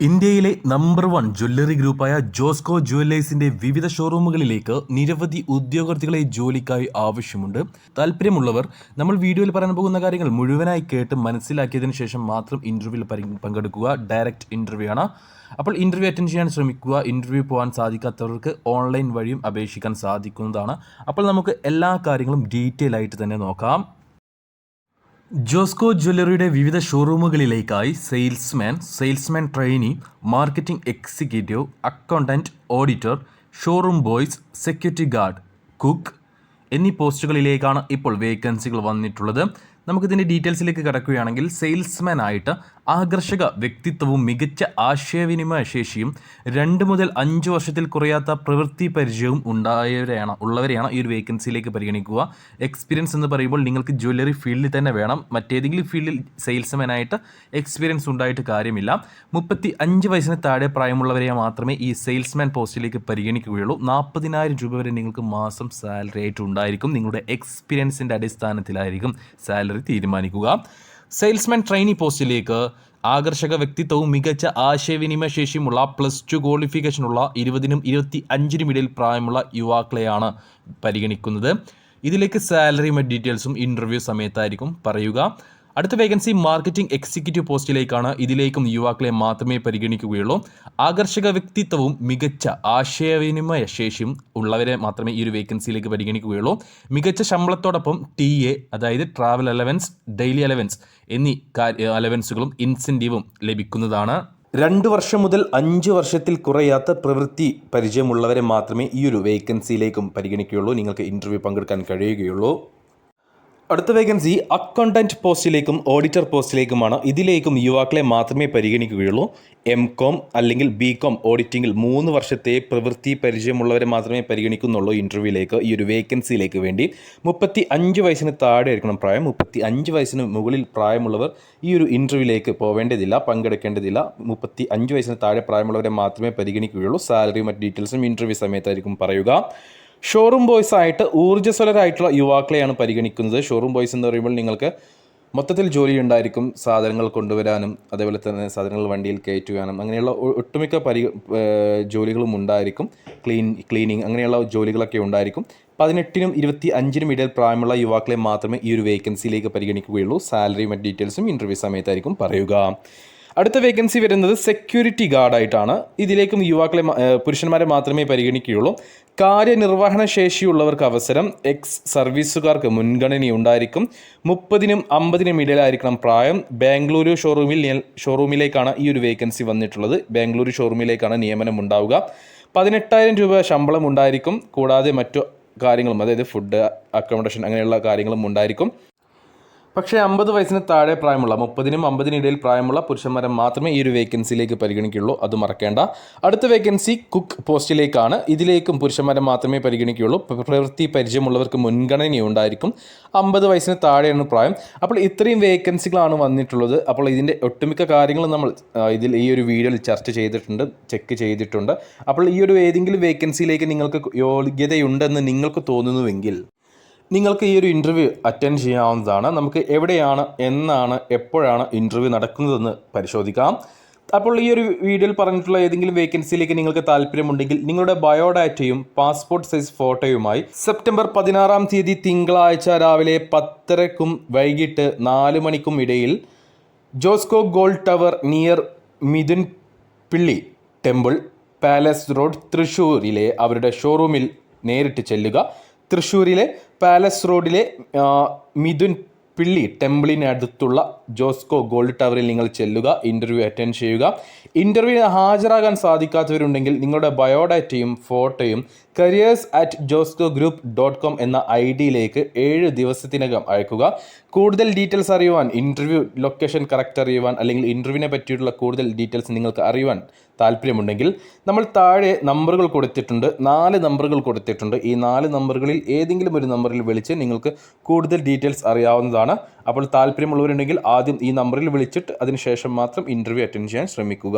ഇന്ത്യയിലെ number 1 jewellery ഗ്രൂപ്പായ Josco ജുവല്ലേഴ്സിന്റെ വിവിധ ഷോറൂമുകളിലേക്ക് നിരവധി ഉദ്യോഗാർത്ഥികളെ ജോലിക്കായി ആവശ്യമുണ്ട്. താല്പര്യമുള്ളവർ നമ്മൾ വീഡിയോയിൽ പറയാൻ പോകുന്ന കാര്യങ്ങൾ മുഴുവനായി കേട്ട് മനസ്സിലാക്കിയതിനു ശേഷം മാത്രം ഇന്റർവ്യൂവിൽ പങ്കെടുക്കുക. ഡയറക്റ്റ് ഇന്റർവ്യൂ ആണ്. അപ്പോൾ ഇന്റർവ്യൂ അറ്റൻഡ് ചെയ്യാൻ ശ്രമിക്കുക. ഇന്റർവ്യൂ പോകാൻ സാധിക്കാത്തവർക്ക് ഓൺലൈൻ വഴിയും അപേക്ഷിക്കാൻ സാധിക്കുന്നതാണ്. അപ്പോൾ നമുക്ക് എല്ലാ കാര്യങ്ങളും ഡീറ്റെയിൽ ആയിട്ട് തന്നെ നോക്കാം. ജോസ്കോ ജ്വല്ലറിയുടെ വിവിധ ഷോറൂമുകളിലേക്കായി salesman trainee, marketing executive, accountant, auditor, showroom boys, security guard, cook എന്നീ പോസ്റ്റുകളിലേക്കാണ് ഇപ്പോൾ വേക്കൻസികൾ വന്നിട്ടുള്ളത്. നമുക്കിതിൻ്റെ ഡീറ്റെയിൽസിലേക്ക് കിടക്കുകയാണെങ്കിൽ, സെയിൽസ്മാൻ ആയിട്ട് ആകർഷക വ്യക്തിത്വവും മികച്ച ആശയവിനിമയ ശേഷിയും 2 മുതൽ 5 വർഷത്തിൽ കുറയാത്ത പ്രവൃത്തി പരിചയവും ഉള്ളവരെയാണ് ഈ ഒരു വേക്കൻസിയിലേക്ക് പരിഗണിക്കുക. എക്സ്പീരിയൻസ് എന്ന് പറയുമ്പോൾ നിങ്ങൾക്ക് ജ്വല്ലറി ഫീൽഡിൽ തന്നെ വേണം. മറ്റേതെങ്കിലും ഫീൽഡിൽ സെയിൽസ്മാൻ ആയിട്ട് എക്സ്പീരിയൻസ് ഉണ്ടായിട്ട് കാര്യമില്ല. 35 വയസ്സിന് താഴെ പ്രായമുള്ളവരെ മാത്രമേ ഈ സെയിൽസ്മാൻ പോസ്റ്റിലേക്ക് പരിഗണിക്കുകയുള്ളൂ. 40,000 രൂപ വരെ നിങ്ങൾക്ക് മാസം സാലറി ആയിട്ട് ഉണ്ടായിരിക്കും. നിങ്ങളുടെ എക്സ്പീരിയൻസിൻ്റെ അടിസ്ഥാനത്തിലായിരിക്കും സാലറി തീരുമാനിക്കുക. സെയിൽസ്മാൻ ട്രെയിനി പോസ്റ്റിലേക്ക് ആകർഷക വ്യക്തിത്വവും മികച്ച ആശയവിനിമയ ശേഷിയുമുള്ള +2 ക്വാളിഫിക്കേഷനുള്ള 20-നും 25-നും ഇടയിൽ പ്രായമുള്ള യുവാക്കളെയാണ് പരിഗണിക്കുന്നത്. ഇതിലേക്ക് സാലറി ഡീറ്റെയിൽസും ഇൻ്റർവ്യൂ സമയത്തായിരിക്കും പറയുക. അടുത്ത വേക്കൻസി മാർക്കറ്റിംഗ് എക്സിക്യൂട്ടീവ് പോസ്റ്റിലേക്കാണ്. ഇതിലേക്കും യുവാക്കളെ മാത്രമേ പരിഗണിക്കുകയുള്ളൂ. ആകർഷക വ്യക്തിത്വവും മികച്ച ആശയവിനിമയ ശേഷിയും ഉള്ളവരെ മാത്രമേ ഈ ഒരു വേക്കൻസിയിലേക്ക് പരിഗണിക്കുകയുള്ളൂ. മികച്ച ശമ്പളത്തോടൊപ്പം TA, അതായത് ട്രാവൽ അലവൻസ്, ഡെയിലി അലവൻസ് എന്നീ അലവൻസുകളും ഇൻസെൻറ്റീവും ലഭിക്കുന്നതാണ്. 2 വർഷം മുതൽ 5 വർഷത്തിൽ കുറയാത്ത പ്രവൃത്തി പരിചയമുള്ളവരെ മാത്രമേ ഈ ഒരു വേക്കൻസിയിലേക്കും പരിഗണിക്കുകയുള്ളൂ. നിങ്ങൾക്ക് ഇൻ്റർവ്യൂ പങ്കെടുക്കാൻ കഴിയുകയുള്ളൂ. അടുത്ത വേക്കൻസി അക്കൗണ്ടന്റ് പോസ്റ്റിലേക്കും ഓഡിറ്റർ പോസ്റ്റിലേക്കുമാണ്. ഇതിലേക്കും യുവാക്കളെ മാത്രമേ പരിഗണിക്കുകയുള്ളൂ. MCOM അല്ലെങ്കിൽ BCOM ഓഡിറ്റിങ്ങിൽ 3 വർഷത്തെ പ്രവൃത്തി പരിചയമുള്ളവരെ മാത്രമേ പരിഗണിക്കുന്നുള്ളൂ ഇൻ്റർവ്യൂവിലേക്ക്. ഈ ഒരു വേക്കൻസിയിലേക്ക് വേണ്ടി 35 വയസ്സിന് താഴെ ആയിരിക്കണം പ്രായം. 35 വയസ്സിന് മുകളിൽ പ്രായമുള്ളവർ ഈ ഒരു ഇൻ്റർവ്യൂവിലേക്ക് പോവേണ്ടതില്ല, പങ്കെടുക്കേണ്ടതില്ല. 35 വയസ്സിന് താഴെ പ്രായമുള്ളവരെ മാത്രമേ പരിഗണിക്കുകയുള്ളൂ. സാലറി മറ്റ് ഡീറ്റെയിൽസും ഇൻ്റർവ്യൂ സമയത്തായിരിക്കും പറയുക. ഷോറൂം ബോയ്സ് ആയിട്ട് ഊർജ്ജസ്വലരായിട്ടുള്ള യുവാക്കളെയാണ് പരിഗണിക്കുന്നത്. ഷോറൂം ബോയ്സ് എന്ന് പറയുമ്പോൾ നിങ്ങൾക്ക് മൊത്തത്തിൽ ജോലി ഉണ്ടായിരിക്കും. സാധനങ്ങൾ കൊണ്ടുവരാനും അതേപോലെ തന്നെ സാധനങ്ങൾ വണ്ടിയിൽ കയറ്റുവാനും അങ്ങനെയുള്ള ഒട്ടുമിക്ക ജോലികളും ഉണ്ടായിരിക്കും. ക്ലീനിങ് അങ്ങനെയുള്ള ജോലികളൊക്കെ ഉണ്ടായിരിക്കും. 18-നും 25-നും ഇടയിൽ പ്രായമുള്ള യുവാക്കളെ മാത്രമേ ഈ ഒരു വേക്കൻസിയിലേക്ക് പരിഗണിക്കുകയുള്ളൂ. സാലറി മറ്റ് ഡീറ്റെയിൽസും ഇൻ്റർവ്യൂ സമയത്തായിരിക്കും പറയുക. അടുത്ത വേക്കൻസി വരുന്നത് സെക്യൂരിറ്റി ഗാർഡായിട്ടാണ്. ഇതിലേക്കും യുവാക്കളെ പുരുഷന്മാരെ മാത്രമേ പരിഗണിക്കുകയുള്ളൂ. കാര്യനിർവഹണ ശേഷിയുള്ളവർക്ക് അവസരം. സർവീസുകാർക്ക് മുൻഗണനയുണ്ടായിരിക്കും. 30-നും 50-നും ഇടയിലായിരിക്കണം പ്രായം. ബാംഗ്ലൂരു ഷോറൂമിലേക്കാണ് ഈ ഒരു വേക്കൻസി വന്നിട്ടുള്ളത്. ബാംഗ്ലൂരു ഷോറൂമിലേക്കാണ് നിയമനം ഉണ്ടാവുക. 18,000 രൂപ ശമ്പളം ഉണ്ടായിരിക്കും. കൂടാതെ മറ്റു കാര്യങ്ങളും, അതായത് ഫുഡ്, അക്കോമഡേഷൻ അങ്ങനെയുള്ള കാര്യങ്ങളും ഉണ്ടായിരിക്കും. പക്ഷേ 50 വയസ്സിന് താഴെ പ്രായമുള്ള 30-നും 50-നും ഇടയിൽ പ്രായമുള്ള പുരുഷന്മാരെ മാത്രമേ ഈ ഒരു വേക്കൻസിയിലേക്ക് പരിഗണിക്കുകയുള്ളൂ. അത് മറക്കേണ്ട. അടുത്ത വേക്കൻസി കുക്ക് പോസ്റ്റിലേക്കാണ്. ഇതിലേക്കും പുരുഷന്മാരെ മാത്രമേ പരിഗണിക്കുകയുള്ളൂ. പ്രവൃത്തി പരിചയമുള്ളവർക്ക് മുൻഗണനയുണ്ടായിരിക്കും. 50 വയസ്സിന് താഴെയാണ് പ്രായം. അപ്പോൾ ഇത്രയും വേക്കൻസികളാണ് വന്നിട്ടുള്ളത്. അപ്പോൾ ഇതിൻ്റെ ഒട്ടുമിക്ക കാര്യങ്ങളും നമ്മൾ ഈ ഒരു വീഡിയോയിൽ ചർച്ച ചെയ്തിട്ടുണ്ട്, ചെക്ക് ചെയ്തിട്ടുണ്ട്. അപ്പോൾ ഈ ഒരു ഏതെങ്കിലും വേക്കൻസിയിലേക്ക് നിങ്ങൾക്ക് യോഗ്യതയുണ്ടെന്ന് നിങ്ങൾക്ക് തോന്നുന്നുവെങ്കിൽ നിങ്ങൾക്ക് ഈ ഒരു ഇൻ്റർവ്യൂ അറ്റൻഡ് ചെയ്യാവുന്നതാണ്. നമുക്ക് എവിടെയാണ്, എന്നാണ്, എപ്പോഴാണ് ഇൻ്റർവ്യൂ നടക്കുന്നതെന്ന് പരിശോധിക്കാം. അപ്പോൾ ഈ ഒരു വീഡിയോയിൽ പറഞ്ഞിട്ടുള്ള ഏതെങ്കിലും വേക്കൻസിയിലേക്ക് നിങ്ങൾക്ക് താല്പര്യമുണ്ടെങ്കിൽ നിങ്ങളുടെ ബയോഡാറ്റയും പാസ്പോർട്ട് സൈസ് ഫോട്ടോയുമായി സെപ്റ്റംബർ 16-ാം തീയതി തിങ്കളാഴ്ച രാവിലെ 10:30-ക്കും വൈകിട്ട് 4 മണിക്കും ഇടയിൽ Josco gold tower near Mithunpilly temple, palace road, തൃശ്ശൂരിലെ അവരുടെ ഷോറൂമിൽ നേരിട്ട് ചെല്ലുക. തൃശ്ശൂരിലെ പാലസ് റോഡിലെ മിഥുൻ പിള്ളി ടെമ്പിളിനടുത്തുള്ള ജോസ്കോ ഗോൾഡ് ടവറിൽ നിങ്ങൾ ചെല്ലുക. ഇൻ്റർവ്യൂ അറ്റൻഡ് ചെയ്യുക. ഇൻ്റർവ്യൂവിന് ഹാജരാകാൻ സാധിക്കാത്തവരുണ്ടെങ്കിൽ നിങ്ങളുടെ ബയോഡാറ്റയും ഫോട്ടോയും careers@joscogroup.com എന്ന ID-യിലേക്ക് 7 ദിവസത്തിനകം അയക്കുക. കൂടുതൽ ഡീറ്റെയിൽസ് അറിയുവാൻ, ഇൻ്റർവ്യൂ ലൊക്കേഷൻ കറക്റ്റ് അറിയുവാൻ, അല്ലെങ്കിൽ ഇൻ്റർവ്യൂവിനെ പറ്റിയിട്ടുള്ള കൂടുതൽ ഡീറ്റെയിൽസ് നിങ്ങൾക്ക് അറിയുവാൻ താല്പര്യമുണ്ടെങ്കിൽ നമ്മൾ താഴെ നമ്പറുകൾ കൊടുത്തിട്ടുണ്ട്. 4 നമ്പറുകൾ കൊടുത്തിട്ടുണ്ട്. ഈ 4 നമ്പറുകളിൽ ഏതെങ്കിലും ഒരു നമ്പറിൽ വിളിച്ച് നിങ്ങൾക്ക് കൂടുതൽ ഡീറ്റെയിൽസ് അറിയാവുന്നതാണ്. അപ്പോൾ താല്പര്യമുള്ളവരുണ്ടെങ്കിൽ ആദ്യം ഈ നമ്പറിൽ വിളിച്ചിട്ട് അതിനുശേഷം മാത്രം ഇൻ്റർവ്യൂ അറ്റൻഡ് ചെയ്യാൻ ശ്രമിക്കുക.